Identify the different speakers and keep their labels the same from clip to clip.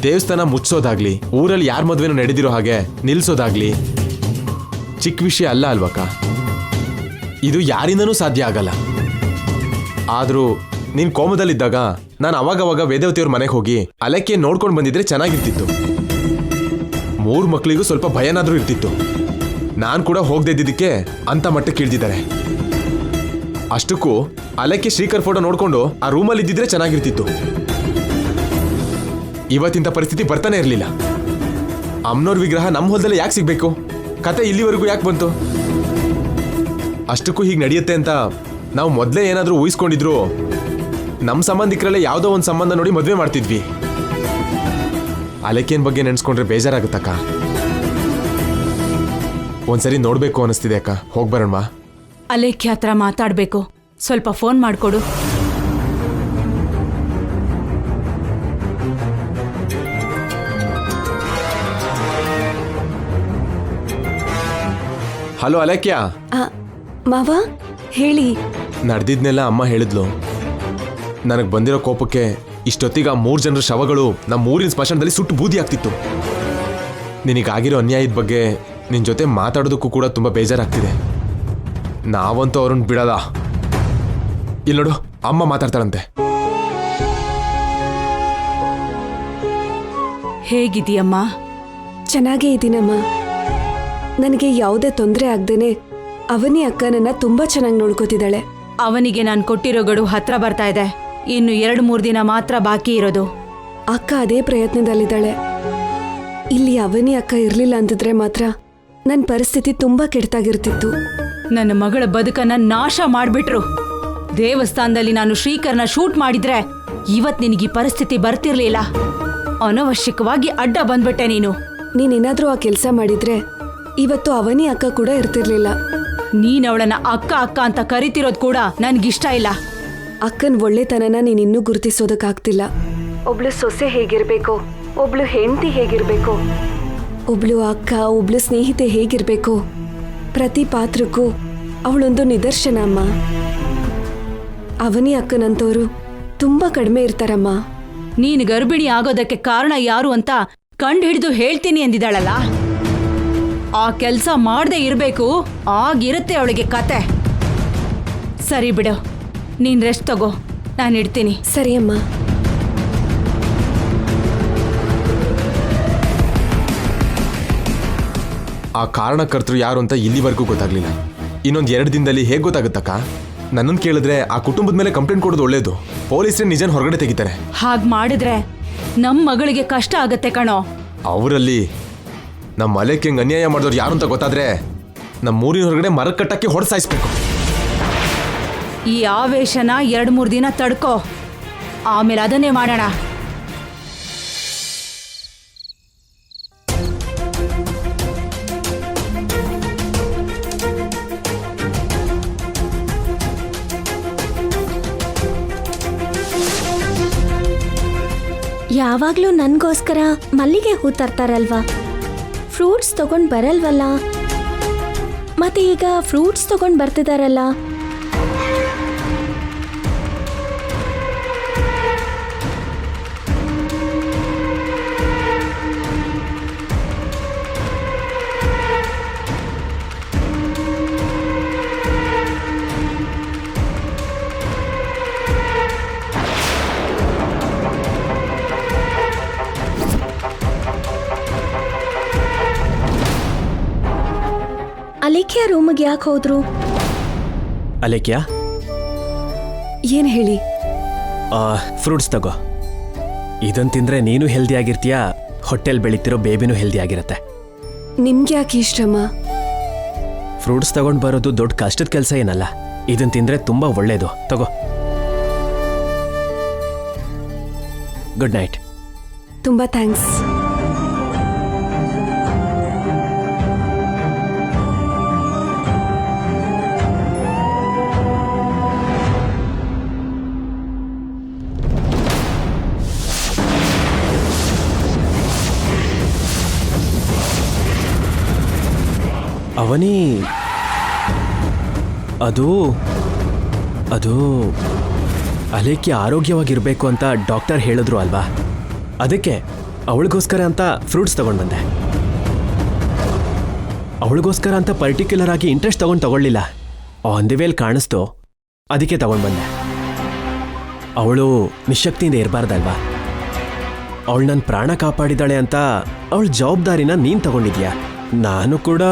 Speaker 1: ದೇವಸ್ಥಾನ ಮುಚ್ಚೋದಾಗ್ಲಿ, ಊರಲ್ಲಿ ಯಾರ ಮದುವೆನೂ ನಡೆದಿರೋ ಹಾಗೆ ನಿಲ್ಸೋದಾಗ್ಲಿ ಚಿಕ್ಕ ವಿಷಯ ಅಲ್ಲ ಅಲ್ವಕ್ಕ. ಇದು ಯಾರಿಂದನೂ ಸಾಧ್ಯ ಆಗಲ್ಲ. ಆದರೂ ನೀನು ಕೋಮದಲ್ಲಿದ್ದಾಗ ನಾನು ಅವಾಗವಾಗ ವೇದವತಿಯವ್ರ ಮನೆಗೆ ಹೋಗಿ ಅಲೆಕ್ಕೆ ನೋಡ್ಕೊಂಡು ಬಂದಿದ್ರೆ ಚೆನ್ನಾಗಿರ್ತಿತ್ತು. 3 ಮಕ್ಕಳಿಗೂ ಸ್ವಲ್ಪ ಭಯನಾದ್ರೂ ಇರ್ತಿತ್ತು. ನಾನು ಕೂಡ ಹೋಗದೆ ಇದ್ದಿದ್ದಕ್ಕೆ ಅಂತ ಮಟ್ಟಕ್ಕೆ ಇಳಿದಿದ್ದಾರೆ. ಅಷ್ಟಕ್ಕೂ ಅಲೆಕ್ಕೆ ಶ್ರೀಕರ್ ಫೋಟೋ ನೋಡ್ಕೊಂಡು ಆ ರೂಮಲ್ಲಿ ಇದ್ದಿದ್ರೆ ಚೆನ್ನಾಗಿರ್ತಿತ್ತು. ಇವತ್ತಿಂತ ಪರಿಸ್ಥಿತಿ ಬರ್ತಾನೆ ಇರಲಿಲ್ಲ. ಅಮ್ಮನವ್ರ ವಿಗ್ರಹ ನಮ್ಮ ಹೊಲದಲ್ಲೇ ಯಾಕೆ ಸಿಗ್ಬೇಕು? ಕತೆ ಇಲ್ಲಿವರೆಗೂ ಯಾಕೆ ಬಂತು? ಅಷ್ಟಕ್ಕೂ ಹೀಗೆ ನಡೆಯುತ್ತೆ ಅಂತ ನಾವು ಮೊದಲೇ ಏನಾದರೂ ಊಹಿಸ್ಕೊಂಡಿದ್ರು ನಮ್ಮ ಸಂಬಂಧಿಕರಲ್ಲೇ ಯಾವುದೋ ಒಂದು ಸಂಬಂಧ ನೋಡಿ ಮದುವೆ ಮಾಡ್ತಿದ್ವಿ. ಅಲೆಕೇನ್ ಬಗ್ಗೆ ನೆನೆಸ್ಕೊಂಡ್ರೆ ಬೇಜಾರಾಗುತ್ತಕ್ಕ. ಒಂದ್ಸರಿ ನೋಡ್ಬೇಕು ಅನಿಸ್ತಿದೆ ಅಕ್ಕ. ಹೋಗ್ಬರೋಣ.
Speaker 2: ಅಲೇಖ್ಯ ಹತ್ರ ಮಾತಾಡ್ಬೇಕು, ಸ್ವಲ್ಪ ಫೋನ್ ಮಾಡ್ಕೊಡು.
Speaker 1: ಹಲೋ ಅಲೇಖ್ಯ.
Speaker 3: ಮಾವ ಹೇಳಿ.
Speaker 1: ನಡೆದಿದ್ನೆಲ್ಲ ಅಮ್ಮ ಹೇಳಿದ್ಲು. ನನಗೆ ಬಂದಿರೋ ಕೋಪಕ್ಕೆ ಇಷ್ಟೊತ್ತಿಗೆ ಆ 3 ಜನರ ಶವಗಳು ನಮ್ಮ ಊರಿನ ಸ್ಮಶಾನದಲ್ಲಿ ಸುಟ್ಟು ಬೂದಿ ಆಗ್ತಿತ್ತು. ನಿನಗಾಗಿರೋ ಅನ್ಯಾಯದ ಬಗ್ಗೆ ನಿನ್ನ ಜೊತೆ ಮಾತಾಡೋದಕ್ಕೂ ಕೂಡ ತುಂಬ ಬೇಜಾರಾಗ್ತಿದೆ. ನಾವಂತೂ ಅವ್ರನ್ನ ಬಿಡಲ್ಲ. ಇಲ್ಲಿ ನೋಡು, ಅಮ್ಮ ಮಾತಾಡ್ತಾರಂತೆ.
Speaker 2: ಹೇಗಿದೀಯಮ್ಮ?
Speaker 3: ಚೆನ್ನಾಗೇ ಇದ್ದೀನಮ್ಮ. ನನಗೆ ಯಾವುದೇ ತೊಂದರೆ ಆಗ್ದೇನೆ ಅವನಿ ಅಕ್ಕ ನನ್ನ ತುಂಬಾ ಚೆನ್ನಾಗಿ ನೋಡ್ಕೋತಿದ್ದಾಳೆ.
Speaker 2: ಅವನಿಗೆ ನಾನು ಕೊಟ್ಟಿರೋ ಗಡು ಹತ್ರ ಬರ್ತಾ ಇದೆ. ಇನ್ನು 2-3 ದಿನ ಮಾತ್ರ ಬಾಕಿ ಇರೋದು.
Speaker 3: ಅಕ್ಕ ಅದೇ ಪ್ರಯತ್ನದಲ್ಲಿದ್ದಾಳೆ. ಇಲ್ಲಿ ಅವನಿ ಅಕ್ಕ ಇರ್ಲಿಲ್ಲ ಅಂತಿದ್ರೆ ಮಾತ್ರ ನನ್ನ ಪರಿಸ್ಥಿತಿ ತುಂಬಾ ಕೆಡ್ತಾಗಿರ್ತಿತ್ತು.
Speaker 2: ನನ್ನ ಮಗಳ ಬದುಕನ್ನ ನಾಶ ಮಾಡ್ಬಿಟ್ರು. ದೇವಸ್ಥಾನದಲ್ಲಿ ನಾನು ಶ್ರೀಕರ್ನ ಶೂಟ್ ಮಾಡಿದ್ರೆ ಇವತ್ ನಿನಗೆ ಈ ಪರಿಸ್ಥಿತಿ ಬರ್ತಿರ್ಲಿಲ್ಲ. ಅನವಶ್ಯಕವಾಗಿ ಅಡ್ಡ ಬಂದ್ಬಿಟ್ಟೆ ನೀನು.
Speaker 3: ನೀನೇನಾದ್ರೂ ಆ ಕೆಲಸ ಮಾಡಿದ್ರೆ ಇವತ್ತು ಅವನಿ ಅಕ್ಕ ಕೂಡ ಇರ್ತಿರ್ಲಿಲ್ಲ.
Speaker 2: ನೀನವಳನ್ನ ಅಕ್ಕ ಅಕ್ಕ ಅಂತ ಕರಿತಿರೋದ್ ಕೂಡ ನನ್ಗಿಷ್ಟ ಇಲ್ಲ.
Speaker 3: ಅಕ್ಕನ್ ಒಳ್ಳೆತನನ ನೀನಿನ್ನೂ ಗುರುತಿಸೋದಕ್ಕಾಗ್ತಿಲ್ಲ. ಒಬ್ಳು ಸೊಸೆ ಹೇಗಿರ್ಬೇಕು, ಒಬ್ಳು ಹೆಂಡತಿ ಹೇಗಿರ್ಬೇಕು, ಒಬ್ಳು ಅಕ್ಕ, ಒಬ್ಳು ಸ್ನೇಹಿತೆ ಹೇಗಿರ್ಬೇಕು, ಪ್ರತಿ ಪಾತ್ರಕ್ಕೂ ಅವಳೊಂದು ನಿದರ್ಶನ ಅಮ್ಮ. ಅವನಿ ಅಕ್ಕನಂತವ್ರು ತುಂಬಾ ಕಡಿಮೆ ಇರ್ತಾರಮ್ಮ.
Speaker 2: ನೀನ್ ಗರ್ಭಿಣಿ ಆಗೋದಕ್ಕೆ ಕಾರಣ ಯಾರು ಅಂತ ಕಂಡು ಹಿಡಿದು ಹೇಳ್ತೀನಿ ಅಂದಿದ್ದಾಳಲ್ಲ, ಆ ಕೆಲ್ಸ ಮಾಡದೆ ಇರ್ಬೇಕು. ಆಗಿರುತ್ತೆ ಅವಳಿಗೆ ಕತೆ. ಸರಿ ಬಿಡು, ನೀನ್ ರೆಸ್ಟ್ ತಗೋ, ನಾನು ಇಡ್ತೀನಿ.
Speaker 3: ಸರಿ ಅಮ್ಮ.
Speaker 1: ಆ ಕಾರಣಕರ್ತರು ಯಾರು ಅಂತ ಇಲ್ಲಿವರೆಗೂ ಗೊತ್ತಾಗ್ಲಿಲ್ಲ. ಇನ್ನೊಂದು 2 ದಿನದಲ್ಲಿ ಹೇಗೆ ಗೊತ್ತಾಗುತ್ತಕ್ಕ? ನನ್ನನ್ನು ಕೇಳಿದ್ರೆ ಆ ಕುಟುಂಬದ ಮೇಲೆ ಕಂಪ್ಲೇಂಟ್ ಕೊಡೋದು ಒಳ್ಳೇದು. ಪೊಲೀಸರೇ ನಿಜನ್ ಹೊರಗಡೆ ತೆಗಿತಾರೆ.
Speaker 2: ಹಾಗೆ ಮಾಡಿದ್ರೆ ನಮ್ಮ ಮಗಳಿಗೆ ಕಷ್ಟ ಆಗತ್ತೆ ಕಣೋ.
Speaker 1: ಅವರಲ್ಲಿ ನಮ್ಮ ಅಲೆಕ್ಕೆ ಅನ್ಯಾಯ ಮಾಡಿದವ್ರು ಯಾರು ಅಂತ ಗೊತ್ತಾದ್ರೆ ನಮ್ಮ ಊರಿನ ಹೊರಗಡೆ ಮರ ಕಟ್ಟಕ್ಕೆ ಹೊಡೆಸಾಯಿಸ್ಬೇಕು.
Speaker 2: ಈ ಆವೇಶನ 2-3 ದಿನ ತಡ್ಕೋ, ಆಮೇಲೆ ಅದನ್ನೇ ಮಾಡೋಣ.
Speaker 4: ಯಾವಾಗ್ಲೂ ನನ್ಗೋಸ್ಕರ ಮಲ್ಲಿಗೆ ಹೂ ತರ್ತಾರಲ್ವಾ, ಫ್ರೂಟ್ಸ್ ತಗೊಂಡ್ ಬರಲ್ವಲ್ಲ. ಮತ್ತೆ ಈಗ ಫ್ರೂಟ್ಸ್ ತಗೊಂಡ್ ಬರ್ತಿದಾರಲ್ಲ. ಅಲೇಖ್ಯ ರೂಮಿಗೆ ಯಾಕೆ ಹೋದ್ರು?
Speaker 5: ಅಲೇಖ್ಯ,
Speaker 3: ಏನ್ ಹೇಳಿ?
Speaker 5: ಫ್ರೂಟ್ಸ್ ತಗೋ. ಇದನ್ ತಿಂದ್ರೆ ನೀನು ಹೆಲ್ದಿ ಆಗಿರ್ತೀಯ, ಹೊಟ್ಟೆಲ್ ಬೆಳೀತಿರೋ ಬೇಬಿನೂ ಹೆಲ್ದಿ ಆಗಿರತ್ತೆ.
Speaker 3: ನಿಮ್ಗೆ ಯಾಕೆ ಇಷ್ಟಮ್ಮ?
Speaker 5: ಫ್ರೂಟ್ಸ್ ತಗೊಂಡ್ ಬರೋದು ದೊಡ್ಡ ಕಷ್ಟದ ಕೆಲಸ ಏನಲ್ಲ. ಇದನ್ ತಿಂದ್ರೆ ತುಂಬಾ ಒಳ್ಳೇದು. ತಗೋ. Good night.
Speaker 3: ತುಂಬಾ ಥ್ಯಾಂಕ್ಸ್.
Speaker 5: ಅವನಿ, ಅದು ಅಲೇಖ್ಯ ಆರೋಗ್ಯವಾಗಿರ್ಬೇಕು ಅಂತ ಡಾಕ್ಟರ್ ಹೇಳಿದ್ರು ಅಲ್ವಾ? ಅದಕ್ಕೆ ಅವಳಿಗೋಸ್ಕರ ಅಂತ ಫ್ರೂಟ್ಸ್ ತಗೊಂಡು ಬಂದೆ. ಅವಳಿಗೋಸ್ಕರ ಅಂತ ಪರ್ಟಿಕ್ಯುಲರ್ ಆಗಿ ಇಂಟ್ರೆಸ್ಟ್ ತಗೊಳ್ಳಿಲ್ಲ. ಆನ್ ದಿ ವೇಲ್ ಕಾಣಿಸ್ತು, ಅದಕ್ಕೆ ತಗೊಂಡು ಬಂದೆ. ಅವಳು ನಿಶಕ್ತಿಯಿಂದ ಇರಬಾರ್ದಲ್ವಾ? ಅವಳು ನನ್ನ ಪ್ರಾಣ ಕಾಪಾಡಿದಾಳೆ ಅಂತ ಅವಳ ಜವಾಬ್ದಾರಿನ ನೀನು ತಗೊಂಡಿದ್ಯಾ. ನಾನು ಕೂಡ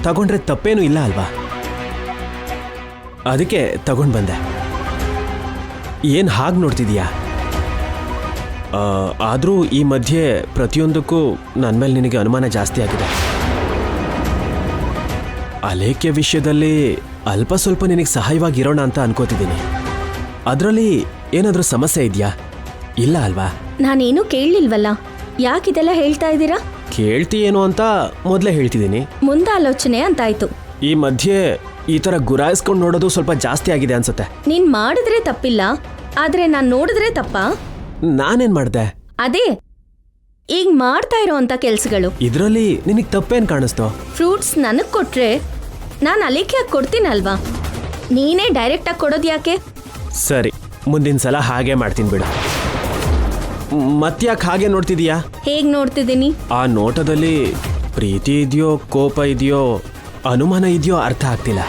Speaker 5: ತಗೊಂಡ್ರೆ ತಪ್ಪೇನೂ ಇಲ್ಲ ಅಲ್ವಾ? ಅದಕ್ಕೆ ತಗೊಂಡು ಬಂದೆ. ಏನು ಹಾಗೆ ನೋಡ್ತಿದೀಯಾ? ಆದರೂ ಈ ಮಧ್ಯೆ ಪ್ರತಿಯೊಂದಕ್ಕೂ ನನ್ನ ಮೇಲೆ ನಿನಗೆ ಅನುಮಾನ ಜಾಸ್ತಿ ಆಗಿದೆ. ಅಲೇಖ್ಯ ವಿಷಯದಲ್ಲಿ ಅಲ್ಪ ಸ್ವಲ್ಪ ನಿನಗೆ ಸಹಾಯವಾಗಿರೋಣ ಅಂತ ಅನ್ಕೋತಿದ್ದೀನಿ. ಅದರಲ್ಲಿ ಏನಾದರೂ ಸಮಸ್ಯೆ ಇದೆಯಾ? ಇಲ್ಲ ಅಲ್ವಾ?
Speaker 4: ನಾನೇನು ಕೇಳಲಿಲ್ವಲ್ಲ, ಯಾಕಿದೆಲ್ಲ ಹೇಳ್ತಾ ಇದ್ದೀರಾ?
Speaker 5: ಕೇಳ್ತೀಯೇನೋ ಅಂತ ಮೊದಲೇ ಹೇಳ್ತಿದ್ದೀನಿ.
Speaker 4: ಮುಂದಾಲೋಚನೆ ಅಂತಾಯ್ತು.
Speaker 5: ಈ ಮಧ್ಯೆ ಈ ಥರ ಗುರಾಯಿಸ್ಕೊಂಡು ನೋಡೋದು ಸ್ವಲ್ಪ ಜಾಸ್ತಿ ಆಗಿದೆ ಅನ್ಸುತ್ತೆ.
Speaker 4: ನೀನ್ ಮಾಡಿದ್ರೆ ತಪ್ಪಿಲ್ಲ, ಆದ್ರೆ ನಾನ್ ನೋಡಿದ್ರೆ ತಪ್ಪಾ?
Speaker 5: ನಾನೇನ್ ಮಾಡ್ದೆ?
Speaker 4: ಅದೇ ಈಗ ಮಾಡ್ತಾ ಇರೋ ಅಂತ ಕೆಲ್ಸಗಳು.
Speaker 5: ಇದರಲ್ಲಿ ನಿನಗೆ ತಪ್ಪೇನ್ ಕಾಣಿಸ್ತು?
Speaker 4: ಫ್ರೂಟ್ಸ್ ನನಗ್ ಕೊಟ್ರೆ ನಾನು ಅಲೇಖ್ಯಾಗಿ ಕೊಡ್ತೀನಲ್ವಾ? ನೀನೇ ಡೈರೆಕ್ಟಾಗಿ ಕೊಡೋದು ಯಾಕೆ?
Speaker 5: ಸರಿ, ಮುಂದಿನ ಸಲ ಹಾಗೆ ಮಾಡ್ತೀನಿ ಬಿಡು. ಮತ್ತ್ಯಾಕೆ ಹಾಗೆ ನೋಡ್ತಿದೀಯಾ?
Speaker 4: ಹೇಗ್ ನೋಡ್ತಿದ್ದೀನಿ?
Speaker 5: ಆ ನೋಟದಲ್ಲಿ ಪ್ರೀತಿ ಇದೆಯೋ, ಕೋಪ ಇದೆಯೋ, ಅನುಮಾನ ಇದೆಯೋ ಅರ್ಥ ಆಗ್ತಿಲ್ಲ.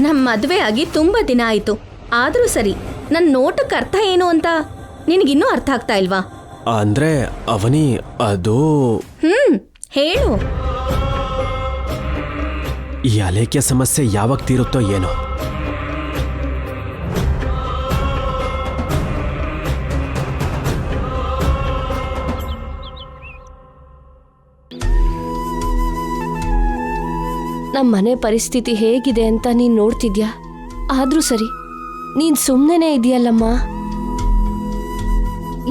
Speaker 4: ನಮ್ಮ ಮದುವೆ ಆಗಿ ತುಂಬಾ ದಿನ ಆಯ್ತು, ಆದ್ರೂ ಸರಿ ನನ್ನ ನೋಟಕ್ಕೆ ಅರ್ಥ ಏನು ಅಂತ ನಿನಗಿನ್ನೂ ಅರ್ಥ ಆಗ್ತಾ ಇಲ್ವಾ?
Speaker 5: ಅಂದ್ರೆ ಅವನಿ ಅದು
Speaker 4: ಹೇಳು.
Speaker 5: ಈ ಅಲೇಖ್ಯ ಸಮಸ್ಯೆ ಯಾವಾಗ ತೀರುತ್ತೋ ಏನೋ.
Speaker 3: ನಮ್ಮ ಮನೆ ಪರಿಸ್ಥಿತಿ ಹೇಗಿದೆ ಅಂತ ನೀನ್ ನೋಡ್ತಿದ್ಯಾ. ಆದ್ರೂ ಸರಿ, ನೀನ್ ಸುಮ್ಮನೆ ಇದೆಯಲ್ಲಮ್ಮ.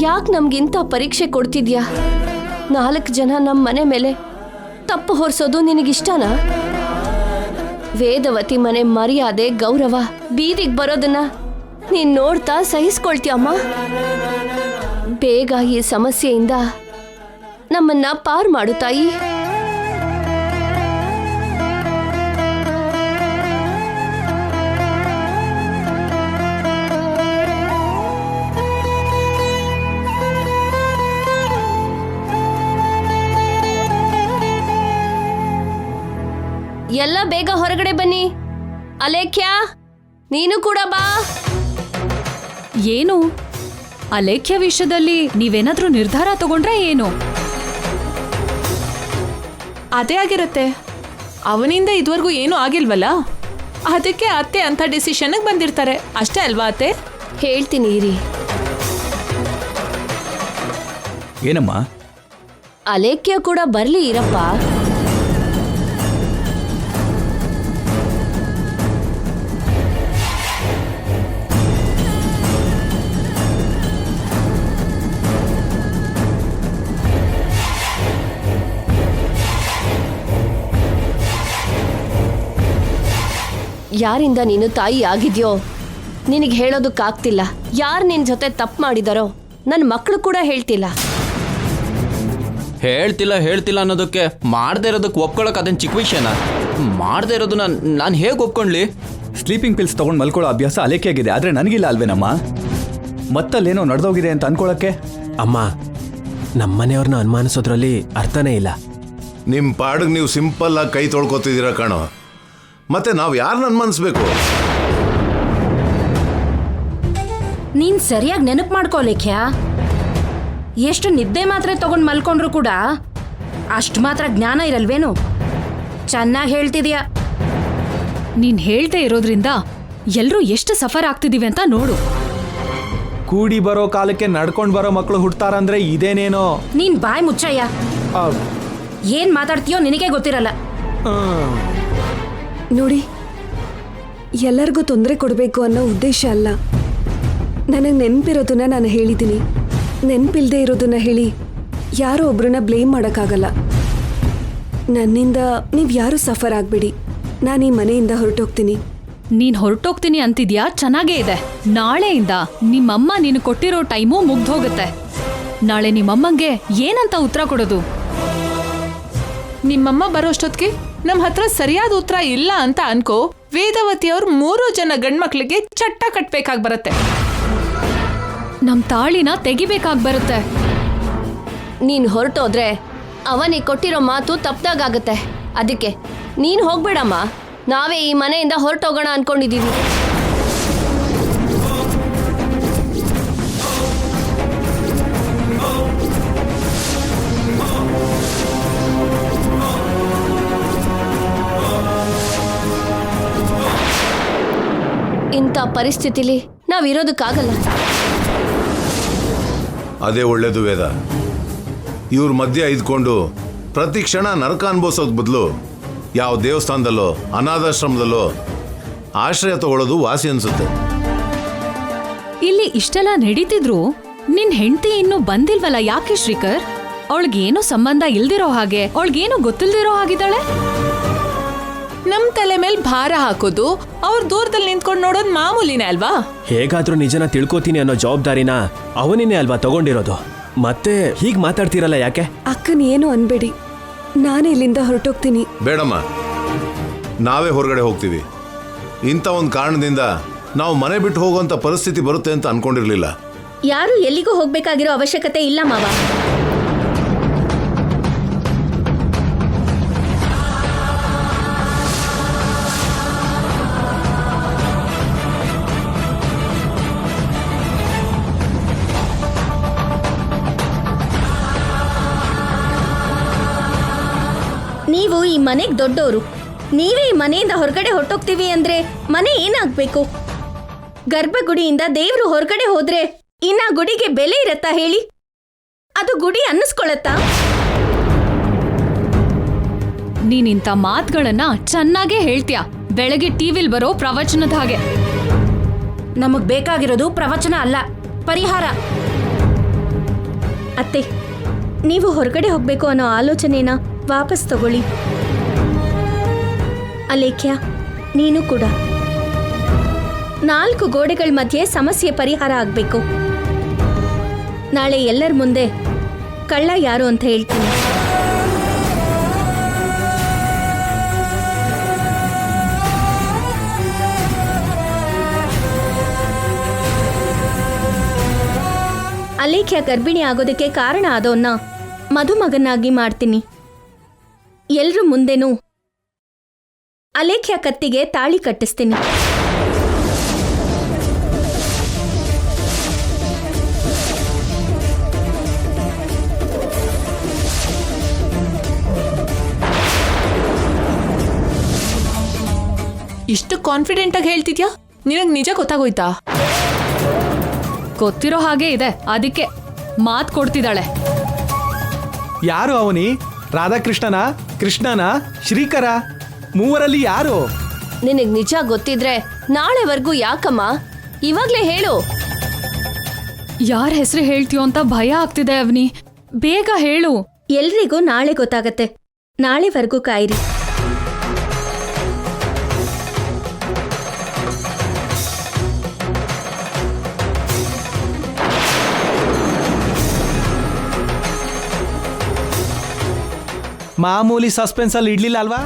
Speaker 3: ಯಾಕೆ ನಮ್ಗಿಂತ ಪರೀಕ್ಷೆ ಕೊಡ್ತಿದ್ಯಾ? 4 ಜನ ನಮ್ಮ ಮನೆ ಮೇಲೆ ತಪ್ಪು ಹೊರಿಸೋದು ನಿನಗಿಷ್ಟನಾ? ವೇದವತಿ ಮನೆ ಮರ್ಯಾದೆ, ಗೌರವ ಬೀದಿಗೆ ಬರೋದನ್ನ ನೀನ್ ನೋಡ್ತಾ ಸಹಿಸ್ಕೊಳ್ತೀಯಮ್ಮ. ಬೇಗ ಈ ಸಮಸ್ಯೆಯಿಂದ ನಮ್ಮನ್ನ ಪಾರ್ ಮಾಡು ತಾಯಿ. ಎಲ್ಲ ಬೇಗ ಹೊರಗಡೆ ಬನ್ನಿ. ಅಲೇಖ್ಯ, ನೀನು ಕೂಡ ಬಾ.
Speaker 2: ಏನು ಅಲೇಖ್ಯ ವಿಷಯದಲ್ಲಿ ನೀವೇನಾದ್ರೂ ನಿರ್ಧಾರ ತಗೊಂಡ್ರೆ ಏನು?
Speaker 6: ಅದೇ ಆಗಿರುತ್ತೆ. ಅವನಿಂದ ಇದುವರೆಗೂ ಏನೂ ಆಗಿಲ್ವಲ್ಲ, ಅದಕ್ಕೆ ಅತ್ತೆ ಅಂತ ಡಿಸಿಷನ್ಗೆ ಬಂದಿರ್ತಾರೆ ಅಷ್ಟೇ ಅಲ್ವಾ ಅತ್ತೆ?
Speaker 3: ಹೇಳ್ತೀನಿ ಇರಿ.
Speaker 7: ಏನಮ್ಮ?
Speaker 3: ಅಲೇಖ್ಯ ಕೂಡ ಬರ್ಲಿ ಇರಪ್ಪ. ಯಾರಿಂದ ನೀನು ತಾಯಿ ಆಗಿದ್ಯೋ ನಿನಗೆ ಹೇಳೋದಕ್ಕಾಗ್ತಿಲ್ಲ. ಯಾರು ನಿನ್ ಜೊತೆ ತಪ್ಪು ಮಾಡಿದಾರೋ ನನ್ನ ಮಕ್ಕಳು ಕೂಡ ಹೇಳ್ತಿಲ್ಲ.
Speaker 7: ಹೇಳ್ತಿಲ್ಲ ಅನ್ನೋದಕ್ಕೆ ಮಾಡದೇ ಇರೋದಕ್ಕೆ ಒಪ್ಕೊಳ್ಳೋಕೆ ಅದೇನು ಚಿಕ್ಕ ವಿಷಯನಾ? ಮಾಡದೇ ಇರೋದನ್ನ ನಾನು ಹೇಗೆ ಒಪ್ಕೊಳ್ಳಿ?
Speaker 8: ಸ್ಲೀಪಿಂಗ್ ಪಿಲ್ಸ್ ತೊಗೊಂಡು ಮಲ್ಕೊಳ್ಳೋ ಅಭ್ಯಾಸ ಅಲೇಖ್ಯಾಗಿದೆ, ಆದರೆ ನನಗಿಲ್ಲ ಅಲ್ವೇನಮ್ಮ? ಮತ್ತಲ್ಲೇನೋ ನಡೆದೋಗಿದೆ ಅಂತ ಅನ್ಕೊಳ್ಳೋಕ್ಕೆ.
Speaker 5: ಅಮ್ಮ, ನಮ್ಮನೆಯವ್ರನ್ನ ಅನುಮಾನಿಸೋದ್ರಲ್ಲಿ ಅರ್ಥನೇ ಇಲ್ಲ.
Speaker 9: ನಿಮ್ಮ ಪಾಡಿಗೆ ನೀವು ಸಿಂಪಲ್ ಆಗಿ ಕೈ ತೊಳ್ಕೊತಿದ್ದೀರಾ ಕಾಣೋ. ಮತ್ತೆ ನಾವು ಯಾರನ್ನ ಅನುಮಾನಿಸ್ಬೇಕು?
Speaker 2: ನೀನ್ ಸರಿಯಾಗಿ ನೆನಪು ಮಾಡ್ಕೋ ಲೇಖ್ಯ. ಎಷ್ಟು ನಿದ್ದೆ ಮಾತ್ರ ತಗೊಂಡ್ ಮಲ್ಕೊಂಡ್ರು ಕೂಡ ಅಷ್ಟು ಮಾತ್ರ ಜ್ಞಾನ ಇರಲ್ವೇನು? ಚೆನ್ನಾಗಿ ಹೇಳ್ತಿದ್ಯಾ. ನೀನ್ ಹೇಳ್ದೆ ಇರೋದ್ರಿಂದ ಎಲ್ರೂ ಎಷ್ಟು ಸಫರ್ ಆಗ್ತಿದೀವಿ ಅಂತ ನೋಡು.
Speaker 8: ಕೂಡಿ ಬರೋ ಕಾಲಕ್ಕೆ ನಡ್ಕೊಂಡು ಬರೋ ಮಕ್ಕಳು ಹುಡ್ತಾರಂದ್ರೆ ಇದೇನೇನೋ.
Speaker 2: ನೀನ್ ಬಾಯ್ ಮುಚ್ಚಯ್ಯ. ಏನ್ ಮಾತಾಡ್ತೀಯೋ ನಿನಗೆ ಗೊತ್ತಿರಲ್ಲ.
Speaker 3: ನೋಡಿ, ಎಲ್ಲರಿಗೂ ತೊಂದರೆ ಕೊಡಬೇಕು ಅನ್ನೋ ಉದ್ದೇಶ ಅಲ್ಲ. ನನಗೆ ನೆನಪಿರೋದನ್ನ ನಾನು ಹೇಳಿದ್ದೀನಿ. ನೆನಪಿಲ್ದೇ ಇರೋದನ್ನ ಹೇಳಿ ಯಾರೋ ಒಬ್ರನ್ನ ಬ್ಲೇಮ್ ಮಾಡೋಕ್ಕಾಗಲ್ಲ. ನನ್ನಿಂದ ನೀವು ಯಾರು ಸಫರ್ ಆಗಬೇಡಿ. ನಾನು ಈ ಮನೆಯಿಂದ ಹೊರಟೋಗ್ತೀನಿ.
Speaker 2: ನೀನ್ ಹೊರಟೋಗ್ತೀನಿ ಅಂತಿದ್ಯಾ, ಚೆನ್ನಾಗೇ ಇದೆ. ನಾಳೆಯಿಂದ ನಿಮ್ಮಮ್ಮ ನೀನು ಕೊಟ್ಟಿರೋ ಟೈಮು ಮುಗ್ದೋಗುತ್ತೆ. ನಾಳೆ ನಿಮ್ಮಮ್ಮಂಗೆ ಏನಂತ ಉತ್ತರ ಕೊಡೋದು?
Speaker 6: ನಿಮ್ಮಮ್ಮ ಬರೋಷ್ಟೊತ್ತಿಗೆ ನಮ್ಮ ಹತ್ರ ಸರಿಯಾದ ಉತ್ತರ ಇಲ್ಲ ಅಂತ ಅನ್ಕೋ. ವೇದವತಿಯವ್ರು 3 ಜನ ಗಂಡ್ಮಕ್ಳಿಗೆ ಚಟ್ಟ ಕಟ್ಬೇಕಾಗಿ ಬರುತ್ತೆ.
Speaker 2: ನಮ್ ತಾಳಿನ ತೆಗಿಬೇಕಾಗ್ ಬರುತ್ತೆ.
Speaker 10: ನೀನ್ ಹೊರಟೋದ್ರೆ ಅವನಿಗೆ ಕೊಟ್ಟಿರೋ ಮಾತು ತಪ್ಪಾಗತ್ತೆ. ಅದಕ್ಕೆ ನೀನ್ ಹೋಗ್ಬೇಡಮ್ಮ, ನಾವೇ ಈ ಮನೆಯಿಂದ ಹೊರಟೋಗೋಣ ಅನ್ಕೊಂಡಿದೀವಿ. ಇಂಥ ಪರಿಸ್ಥಿತಿಲಿ ನಾವಿರೋದಕ್ಕಾಗಲ್ಲ.
Speaker 9: ಅದೇ ಒಳ್ಳೇದು ವೇದ. ಇವ್ರ ಮಧ್ಯೆ ಇದ್ಕೊಂಡು ಪ್ರತಿ ಕ್ಷಣ ನರಕ ಅನುಭವಿಸೋದ್ ಬದಲು ಯಾವ ದೇವಸ್ಥಾನದಲ್ಲೋ ಅನಾಥಾಶ್ರಮದಲ್ಲೋ ಆಶ್ರಯ ತಗೊಳ್ಳೋದು ವಾಸಿ ಅನ್ಸುತ್ತೆ.
Speaker 2: ಇಲ್ಲಿ ಇಷ್ಟೆಲ್ಲ ನಡೀತಿದ್ರು ನಿನ್ ಹೆಂಡತಿ ಇನ್ನೂ ಬಂದಿಲ್ವಲ್ಲ? ಯಾಕೆ ಶ್ರೀಕರ್? ಅವಳಿಗೇನು ಸಂಬಂಧ ಇಲ್ದಿರೋ ಹಾಗೆ, ಅವಳಿಗೇನು ಗೊತ್ತಿಲ್ದಿರೋ ಹಾಗಿದ್ದಾಳೆ.
Speaker 6: ನಮ್ ತಲೆ ಮೇಲೆ ಭಾರ ಹಾಕೋದು, ಅವ್ರ ದೂರದಲ್ಲಿ ನಿಂತ್ಕೊಂಡು ನೋಡೋದು ಮಾಮೂಲಿನೇ ಅಲ್ವಾ?
Speaker 5: ಹೇಗಾದ್ರೂ ನಿಜನ ತಿಳ್ಕೊತೀನಿ ಅನ್ನೋ ಜವಾಬ್ದಾರಿನ ಅವನಿನೇ ಅಲ್ವಾ ತಗೊಂಡಿರೋದು. ಮತ್ತೆ ಹೀಗ್ ಮಾತಾಡ್ತಿರಲ್ಲ ಯಾಕೆ?
Speaker 3: ಅಕ್ಕನ ಏನು ಅನ್ಬೇಡಿ, ನಾನೇ ಇಲ್ಲಿಂದ ಹೊರಟೋಗ್ತೀನಿ.
Speaker 9: ಬೇಡಮ್ಮ, ನಾವೇ ಹೊರಗಡೆ ಹೋಗ್ತೀವಿ. ಇಂಥ ಒಂದು ಕಾರಣದಿಂದ ನಾವು ಮನೆ ಬಿಟ್ಟು ಹೋಗುವಂಥ ಪರಿಸ್ಥಿತಿ ಬರುತ್ತೆ ಅಂತ ಅನ್ಕೊಂಡಿರ್ಲಿಲ್ಲ.
Speaker 4: ಯಾರು ಎಲ್ಲಿಗೂ ಹೋಗ್ಬೇಕಾಗಿರೋ ಅವಶ್ಯಕತೆ ಇಲ್ಲ ಮಾವ. ನೀವು ಈ ಮನೆಗೆ ದೊಡ್ಡವರು, ನೀವೇ ಈ ಮನೆಯಿಂದ ಹೊರಗಡೆ ಹೊರಟೋಗ್ತೀವಿ ಅಂದ್ರೆ ಮನೆ ಏನಾಗ್ಬೇಕು? ಗರ್ಭಗುಡಿಯಿಂದ ದೇವ್ರು ಹೊರಗಡೆ ಹೋದ್ರೆ ಇನ್ನ ಗುಡಿಗೆ ಬೆಲೆ ಇರತ್ತಾ ಹೇಳಿ? ಅದು ಗುಡಿ ಅನ್ನಿಸ್ಕೊಳತ್ತಾ?
Speaker 2: ನೀನಿಂತ ಮಾತುಗಳನ್ನ ಚೆನ್ನಾಗೇ ಹೇಳ್ತೀಯ, ಬೆಳಗ್ಗೆ ಟಿವಿಲ್ ಬರೋ ಪ್ರವಚನದ ಹಾಗೆ. ನಮಗ್ ಬೇಕಾಗಿರೋದು ಪ್ರವಚನ ಅಲ್ಲ, ಪರಿಹಾರ.
Speaker 4: ಅತ್ತೆ, ನೀವು ಹೊರಗಡೆ ಹೋಗ್ಬೇಕು ಅನ್ನೋ ಆಲೋಚನೆನ ವಾಪಸ್ ತಗೊಳ್ಳಿ. ಅಲೇಖ್ಯ, ನೀನು ಕೂಡ. 4 ಗೋಡೆಗಳ ಮಧ್ಯೆ ಸಮಸ್ಯೆ ಪರಿಹಾರ ಆಗ್ಬೇಕು. ನಾಳೆ ಎಲ್ಲರ ಮುಂದೆ ಕಳ್ಳ ಯಾರು ಅಂತ ಹೇಳ್ತೀನಿ. ಅಲೇಖ್ಯ ಗರ್ಭಿಣಿ ಆಗೋದಕ್ಕೆ ಕಾರಣ ಆದವನ್ನ ಮದುಮಗನಾಗಿ ಮಾಡ್ತೀನಿ. ಎಲ್ರ ಮುಂದೆನೂ ಅಲೇಖ್ಯ ಕತ್ತಿಗೆ ತಾಳಿ ಕಟ್ಟಿಸ್ತೀನಿ.
Speaker 6: ಇಷ್ಟು ಕಾನ್ಫಿಡೆಂಟ್ ಆಗಿ ಹೇಳ್ತಿದ್ಯಾ? ನಿನಗ್ ನಿಜ ಗೊತ್ತಾಗೋಯ್ತಾ?
Speaker 2: ಗೊತ್ತಿರೋ ಹಾಗೆ ಇದೆ, ಅದಕ್ಕೆ ಮಾತ್ ಕೊಡ್ತಿದ್ದಾಳೆ.
Speaker 11: ಯಾರು ಅವನಿ? ರಾಧಾಕೃಷ್ಣನ, ಕೃಷ್ಣನ, ಶ್ರೀಕರ? ಮೂವರಲ್ಲಿ ಯಾರು?
Speaker 10: ನಿನಗ್ ನಿಜ ಗೊತ್ತಿದ್ರೆ ನಾಳೆವರೆಗೂ ಯಾಕಮ್ಮ? ಇವಾಗ್ಲೇ ಹೇಳು.
Speaker 2: ಯಾರ ಹೆಸರು ಹೇಳ್ತೀಯೋ ಅಂತ ಭಯ ಆಗ್ತಿದೆ ಅವನಿ, ಬೇಗ ಹೇಳು.
Speaker 4: ಎಲ್ರಿಗೂ ನಾಳೆ ಗೊತ್ತಾಗತ್ತೆ, ನಾಳೆವರೆಗೂ ಕಾಯಿರಿ.
Speaker 11: ಮಾಮೂಲಿ ಸಸ್ಪೆನ್ಸ್ ಅಲ್ಲಿ ಇಡ್ಲಿಲ್ಲ ಅಲ್ವಾ?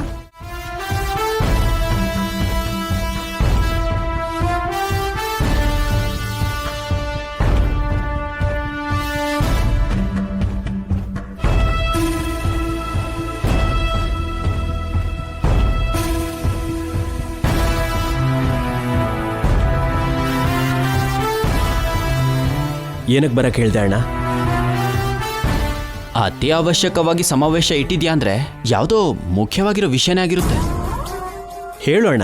Speaker 5: ಏನಕ್ಕೆ ಬರಕ್ಕೆ ಹೇಳ್ದೆ ಅಣ್ಣ?
Speaker 7: ಅತಿ ಅವಶ್ಯಕವಾಗಿ ಸಮಾವೇಶ ಇಟ್ಟಿದ್ಯಾ ಅಂದ್ರೆ ಯಾವುದೋ ಮುಖ್ಯವಾಗಿರೋ ವಿಷಯನೇ ಆಗಿರುತ್ತೆ.
Speaker 5: ಹೇಳೋಣ.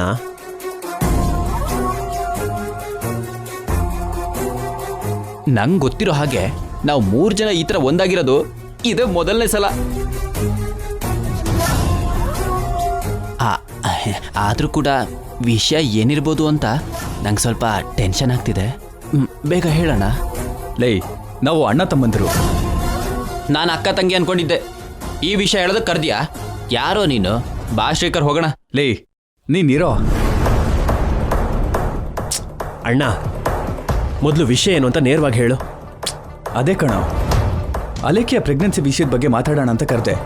Speaker 7: ನಂಗೆ ಗೊತ್ತಿರೋ ಹಾಗೆ ನಾವು 3 ಜನ ಈ ಥರ ಒಂದಾಗಿರೋದು ಇದೇ ಮೊದಲನೇ ಸಲ. ಆದರೂ ಕೂಡ ವಿಷಯ ಏನಿರ್ಬೋದು ಅಂತ ನಂಗೆ ಸ್ವಲ್ಪ ಟೆನ್ಷನ್ ಆಗ್ತಿದೆ. ಬೇಗ ಹೇಳೋಣ.
Speaker 8: ಲೈ, ನಾವು ಅಣ್ಣ ತಮ್ಮಂದಿರು.
Speaker 7: ನಾನು ಅಕ್ಕ ತಂಗಿ ಅನ್ಕೊಂಡಿದ್ದೆ. ಈ ವಿಷಯ ಹೇಳೋದಕ್ಕೆ ಕರ್ದ್ಯಾ? ಯಾರೋ ನೀನು? ಬಾ ಶ್ರೀಕರ್, ಹೋಗೋಣ.
Speaker 8: ಲೈ, ನೀನಿರೋ.
Speaker 5: ಅಣ್ಣ, ಮೊದಲು ವಿಷಯ ಏನು ಅಂತ ನೇರವಾಗಿ ಹೇಳು.
Speaker 8: ಅದೇ ಕಣ, ಅಲೇಖ್ಯ ಪ್ರೆಗ್ನೆನ್ಸಿ ವಿಷಯದ ಬಗ್ಗೆ ಮಾತಾಡೋಣ ಅಂತ ಕರೆದೆ.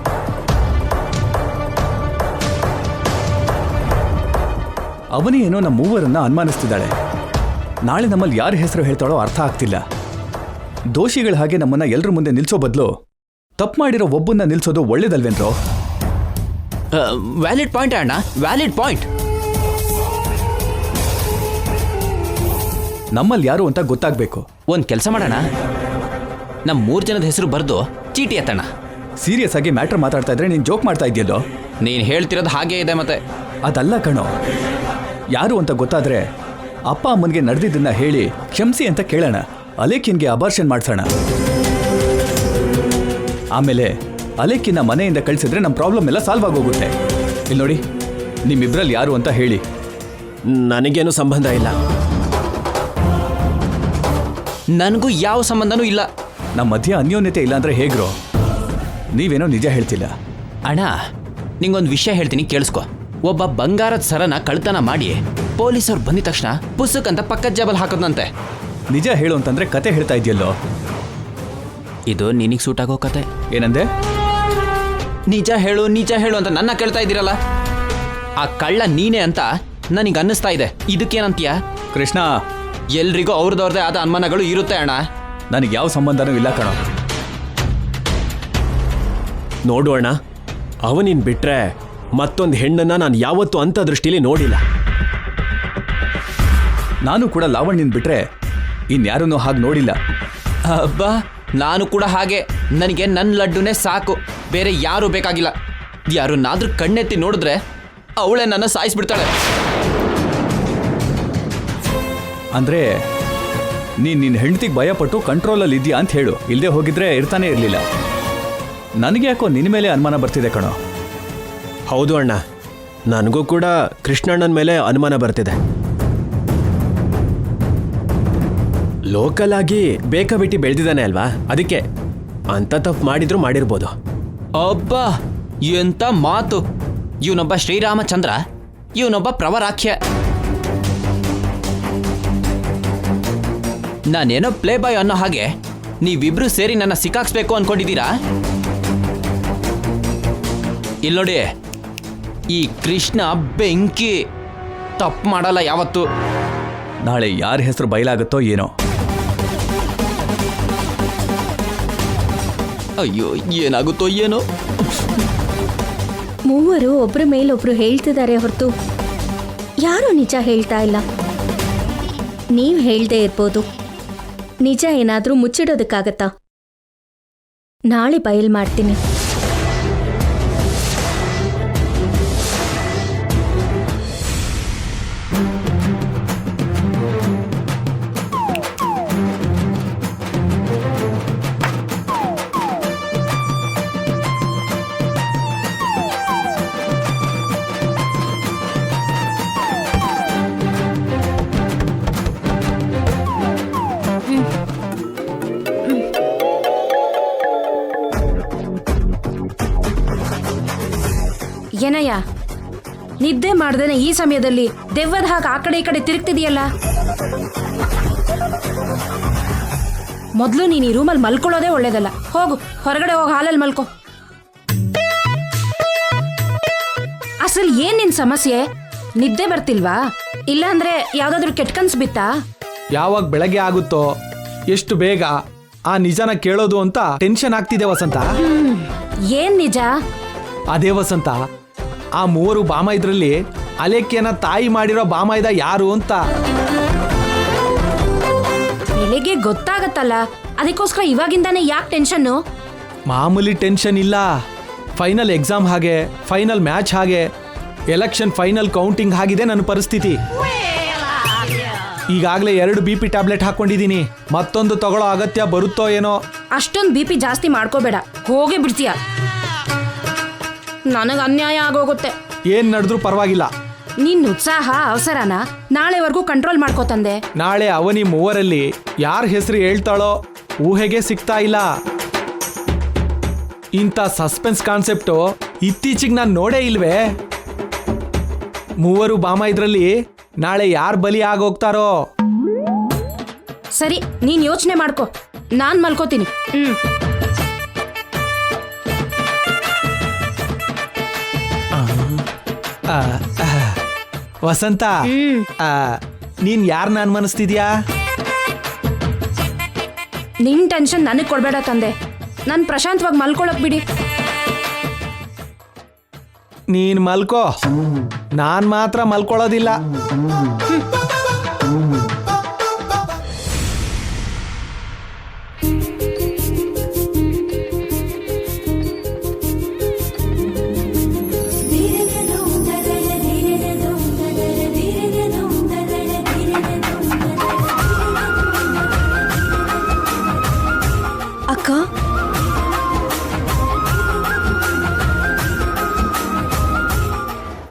Speaker 8: ಅವನೇ ಏನೋ ನಮ್ಮ ಮೂವರನ್ನ ಅನುಮಾನಿಸ್ತಿದ್ದಾಳೆ. ನಾಳೆ ನಮ್ಮಲ್ಲಿ ಯಾರ ಹೆಸರು ಹೇಳ್ತಾಳೋ ಅರ್ಥ ಆಗ್ತಿಲ್ಲ. ದೋಷಿಗಳ ಹಾಗೆ ನಮ್ಮನ್ನ ಎಲ್ಲರ ಮುಂದೆ ನಿಲ್ಸೋ ಬದಲು ತಪ್ಪು ಮಾಡಿರೋ ಒಬ್ಬನ್ನ ನಿಲ್ಸೋದು ಒಳ್ಳೇದಲ್ವೇನ್ರೋ?
Speaker 7: ವ್ಯಾಲಿಡ್ ಪಾಯಿಂಟ್ ಅಣ್ಣ, ವ್ಯಾಲಿಡ್ ಪಾಯಿಂಟ್.
Speaker 8: ನಮ್ಮಲ್ಲಿ ಯಾರು ಅಂತ ಗೊತ್ತಾಗ್ಬೇಕು.
Speaker 7: ಒಂದು ಕೆಲಸ ಮಾಡೋಣ, ನಮ್ಮ 3 ಜನದ ಹೆಸರು ಬರೆದು ಚೀಟಿ ಎತ್ತಣ್ಣ.
Speaker 8: ಸೀರಿಯಸ್ ಆಗಿ ಮ್ಯಾಟ್ರ್ ಮಾತಾಡ್ತಾ ಇದ್ರೆ ನೀನು ಜೋಕ್ ಮಾಡ್ತಾ ಇದೆಯಲ್ಲೋ?
Speaker 7: ನೀನು ಹೇಳ್ತಿರೋದು ಹಾಗೇ ಇದೆ ಮತ್ತೆ.
Speaker 8: ಅದಲ್ಲ ಕಣೋ, ಯಾರು ಅಂತ ಗೊತ್ತಾದ್ರೆ ಅಪ್ಪ ಅಮ್ಮನಿಗೆ ನಡೆದಿದ್ದನ್ನ ಹೇಳಿ ಕ್ಷಮಿಸಿ ಅಂತ ಕೇಳೋಣ. ಅಲೇಖಿನ್ಗೆ ಅಬಾರ್ಷನ್ ಮಾಡ್ಸೋಣ. ಆಮೇಲೆ ಅಲೇಖಿನ ಮನೆಯಿಂದ ಕಳಿಸಿದ್ರೆ ನಮ್ಮ ಪ್ರಾಬ್ಲಮ್ ಎಲ್ಲ ಸಾಲ್ವ್ ಆಗೋಗುತ್ತೆ. ಇಲ್ಲಿ ನೋಡಿ, ನಿಮ್ಮಿಬ್ರಲ್ಲಿ ಯಾರು ಅಂತ ಹೇಳಿ.
Speaker 5: ನನಗೇನು ಸಂಬಂಧ ಇಲ್ಲ.
Speaker 7: ನನಗೂ ಯಾವ ಸಂಬಂಧನೂ ಇಲ್ಲ.
Speaker 8: ನಮ್ಮ ಮಧ್ಯ ಅನ್ಯೋನ್ಯತೆ ಇಲ್ಲ ಅಂದ್ರೆ ಹೇಗ್ರೋ? ನೀವೇನೋ ನಿಜ ಹೇಳ್ತಿಲ್ಲ.
Speaker 7: ಅಣ್ಣ, ನಿಂಗೊಂದು ವಿಷಯ ಹೇಳ್ತೀನಿ, ಕೇಳಿಸ್ಕೊ. ಒಬ್ಬ ಬಂಗಾರದ ಸರನ ಕಳ್ತನ ಮಾಡಿ ಪೊಲೀಸರು ಬಂದಿದ ತಕ್ಷಣ ಪುಸ್ತಕ ಅಂತ ಪಕ್ಕದ ಜೇಬಲ್ ಹಾಕೋದಂತೆ.
Speaker 8: ನಿಜ ಹೇಳು ಅಂತಂದ್ರೆ ಕತೆ ಹೇಳ್ತಾ ಇದೆಯಲ್ಲೋ?
Speaker 7: ಇದು ನಿನಗೆ ಸೂಟ್ ಆಗೋ ಕತೆ.
Speaker 8: ಏನಂದೆ?
Speaker 7: ನಿಜ ಹೇಳು ನಿಜ ಹೇಳು ಅಂತ ನನ್ನ ಕೇಳ್ತಾ ಇದ್ದೀರಲ್ಲ, ಆ ಕಳ್ಳ ನೀನೇ ಅಂತ ನನಗೆ ಅನ್ನಿಸ್ತಾ ಇದೆ. ಇದಕ್ಕೇನಂತೀಯ?
Speaker 8: ಕೃಷ್ಣ,
Speaker 7: ಎಲ್ರಿಗೂ ಅವ್ರದವ್ರದೇ ಆದ ಅನುಮಾನಗಳು ಇರುತ್ತೆ ಅಣ್ಣ.
Speaker 8: ನನಗೆ ಯಾವ ಸಂಬಂಧನೂ ಇಲ್ಲ ಕಣೋ.
Speaker 5: ನೋಡು ಅಣ್ಣ, ಅವನಿನ್ ಬಿಟ್ರೆ ಮತ್ತೊಂದು ಹೆಣ್ಣನ್ನ ನಾನು ಯಾವತ್ತೂ ಅಂತ ದೃಷ್ಟಿಲಿ ನೋಡಿಲ್ಲ.
Speaker 8: ನಾನು ಕೂಡ ಲಾವಣ್ಯನ್ ಬಿಟ್ರೆ ಇನ್ಯಾರನ್ನೂ ಹಾಗೆ ನೋಡಿಲ್ಲ.
Speaker 7: ಅಬ್ಬಾ, ನಾನು ಕೂಡ ಹಾಗೆ. ನನಗೆ ನನ್ನ ಲಡ್ಡುನೇ ಸಾಕು, ಬೇರೆ ಯಾರೂ ಬೇಕಾಗಿಲ್ಲ. ಯಾರನ್ನಾದ್ರೂ ಕಣ್ಣೆತ್ತಿ ನೋಡಿದ್ರೆ ಅವಳೇ ನನ್ನ ಸಾಯಿಸ್ಬಿಡ್ತಾಳೆ.
Speaker 8: ಅಂದ್ರೆ ನಿನ್ನ ಹೆಂಡತಿಗೆ ಭಯಪಟ್ಟು ಕಂಟ್ರೋಲಲ್ಲಿ ಇದೆಯಾ ಅಂತ ಹೇಳು. ಇಲ್ಲದೆ ಹೋಗಿದ್ರೆ ಇರ್ತಾನೆ ಇರಲಿಲ್ಲ. ನನಗೆ ಯಾಕೋ ನಿನ್ನ ಮೇಲೆ ಅನುಮಾನ ಬರ್ತಿದೆ ಕಣೋ.
Speaker 5: ಹೌದು ಅಣ್ಣ, ನನಗೂ ಕೂಡ ಕೃಷ್ಣಣ್ಣನ ಮೇಲೆ ಅನುಮಾನ ಬರ್ತಿದೆ. ಲೋಕಲ್ ಆಗಿ ಬೇಕಾಬಿಟ್ಟಿ ಬೆಳೆದಿದ್ದಾನೆ ಅಲ್ವಾ, ಅದಕ್ಕೆ ಅಂತ ತಪ್ಪು ಮಾಡಿದ್ರು ಮಾಡಿರ್ಬೋದು.
Speaker 7: ಅಬ್ಬಾ, ಎಂತ ಮಾತು! ಇವನೊಬ್ಬ ಶ್ರೀರಾಮಚಂದ್ರ, ಇವನೊಬ್ಬ ಪ್ರವರಾಖ್ಯ. ನಾನೇನೋ ಪ್ಲೇ ಬಾಯ್ ಅನ್ನೋ ಹಾಗೆ ನೀವಿಬ್ರು ಸೇರಿ ನನ್ನ ಸಿಕ್ಕಾಕ್ಸ್ಬೇಕು ಅನ್ಕೊಂಡಿದ್ದೀರಾ? ಇಲ್ಲಿ ನೋಡಿ, ಈ ಕೃಷ್ಣ ಬೆಂಕಿ, ತಪ್ಪು ಮಾಡಲ್ಲ ಯಾವತ್ತು.
Speaker 8: ನಾಳೆ ಯಾರ ಹೆಸರು ಬಯಲಾಗುತ್ತೋ ಏನೋ.
Speaker 7: ಅಯ್ಯೋ, ಏನಾಗುತ್ತೋ ಏನೋ.
Speaker 4: ಮೂವರು ಒಬ್ರ ಮೇಲೊಬ್ರು ಹೇಳ್ತಿದ್ದಾರೆ ಹೊರತು ಯಾರೂ ನಿಜ ಹೇಳ್ತಾ ಇಲ್ಲ. ನೀವು ಹೇಳ್ದೇ ಇರ್ಬೋದು, ನಿಜ ಏನಾದರೂ ಮುಚ್ಚಿಡೋದಕ್ಕಾಗತ್ತಾ? ನಾಳೆ ಬಯಲ್ ಮಾಡ್ತೀನಿ.
Speaker 2: ಏನಯ್ಯ, ನಿದ್ದೆ ಮಾಡ್ದೇನೆ ಈ ಸಮಯದಲ್ಲಿ ದೆವ್ವದ ಹಾಗೆ ಆ ಕಡೆ ಈ ಕಡೆ ತಿರುಗ್ತಿದೆಯಲ್ಲ? ಮೊದಲು ನೀನು ಈ ರೂಮಲ್ಲಿ ಮಲ್ಕೊಳ್ಳೋದೇ ಒಳ್ಳೇದಲ್ಲ. ಹೋಗು, ಹೊರಗಡೆ ಹೋಗಿ ಹಾಲಲ್ಲಿ ಮಲ್ಕೋ. ಅಸಲ್ ಏನ್ ನಿನ್ ಸಮಸ್ಯೆ? ನಿದ್ದೆ ಬರ್ತಿಲ್ವಾ? ಇಲ್ಲಾಂದ್ರೆ ಯಾವ್ದಾದ್ರು ಕೆಟ್ಟ ಕನ್ಸು ಬಿತ್ತಾ?
Speaker 11: ಯಾವಾಗ ಬೆಳಗ್ಗೆ ಆಗುತ್ತೋ, ಎಷ್ಟು ಬೇಗ ಆ ನಿಜನ ಕೇಳೋದು ಅಂತ ಟೆನ್ಷನ್ ಆಗ್ತಿದೆ ವಸಂತ.
Speaker 2: ಏನ್ ನಿಜ?
Speaker 11: ಅದೇ ವಸಂತ, ಆ 3 ಬಾಮಾಯ್ದ್ರಲ್ಲಿ ಅಲೇಖ್ಯನ ತಾಯಿ ಮಾಡಿರೋ ಬಾಮಾಯ್ದ ಯಾರು ಅಂತ.
Speaker 2: ಬೆಳಿಗ್ಗೆ ಗೊತ್ತಾಗತ್ತಲ್ಲ, ಅದಕ್ಕೋಸ್ಕರ ಇವಾಗಿಂದಾನೆ ಯಾಕೆ ಟೆನ್ಷನ್ನು?
Speaker 11: ಮಾಮೂಲಿ ಟೆನ್ಷನ್ ಇಲ್ಲ. ಫೈನಲ್ ಎಕ್ಸಾಮ್ ಹಾಗೆ, ಫೈನಲ್ ಮ್ಯಾಚ್ ಹಾಗೆ, ಎಲೆಕ್ಷನ್ ಫೈನಲ್ ಕೌಂಟಿಂಗ್ ಆಗಿದೆ ನನ್ನ ಪರಿಸ್ಥಿತಿ. ಈಗಾಗಲೇ 2 BP ಟ್ಯಾಬ್ಲೆಟ್ ಹಾಕೊಂಡಿದ್ದೀನಿ. ಮತ್ತೊಂದು ತಗೊಳ್ಳೋ ಅಗತ್ಯ ಬರುತ್ತೋ ಏನೋ.
Speaker 2: ಅಷ್ಟೊಂದು BP ಜಾಸ್ತಿ ಮಾಡ್ಕೋಬೇಡ, ಹೋಗೇ ಬಿಡ್ತೀಯ. ನನಗೆ ಅನ್ಯಾಯ ಆಗೋಗುತ್ತೆ.
Speaker 11: ಏನ್ ನಡೆದ್ರೂ ಪರವಾಗಿಲ್ಲ.
Speaker 2: ನಿನ್ನ ಉತ್ಸಾಹ ಅವಸರನ ನಾಳೆವರೆಗೂ ಕಂಟ್ರೋಲ್ ಮಾಡ್ಕೋತಂದೆ.
Speaker 11: ನಾಳೆ ಅವನಿ 3ರಲ್ಲಿ ಯಾರ ಹೆಸರು ಹೇಳ್ತಾಳೋ ಊಹೆಗೆ ಸಿಗ್ತಾ ಇಲ್ಲ. ಇಂಥ ಸಸ್ಪೆನ್ಸ್ ಕಾನ್ಸೆಪ್ಟು ಇತ್ತೀಚೆಗೆ ನಾನು ನೋಡೇ ಇಲ್ವೇ. 3 ಬಾಮಾಯ್ದ್ರಲ್ಲಿ ನಾಳೆ ಯಾರು ಬಲಿ ಆಗೋಗ್ತಾರೋ.
Speaker 2: ಸರಿ, ನೀನ್ ಯೋಚನೆ ಮಾಡ್ಕೋ, ನಾನ್ ಮಲ್ಕೋತೀನಿ.
Speaker 11: ವಸಂತ, ನೀನ್ ಯಾರನ್ನ ಅನುಮಾನಿಸ್ತಿದ್ಯಾ?
Speaker 2: ನಿನ್ ಟೆನ್ಷನ್ ನನಗ್ ಕೊಡ್ಬೇಡ ತಂದೆ.
Speaker 12: ನಾನು ಪ್ರಶಾಂತವಾಗಿ ಮಲ್ಕೊಳಕ್ ಬಿಡಿ.
Speaker 11: ನೀನ್ ಮಲ್ಕೋ, ನಾನ್ ಮಾತ್ರ ಮಲ್ಕೊಳ್ಳೋದಿಲ್ಲ.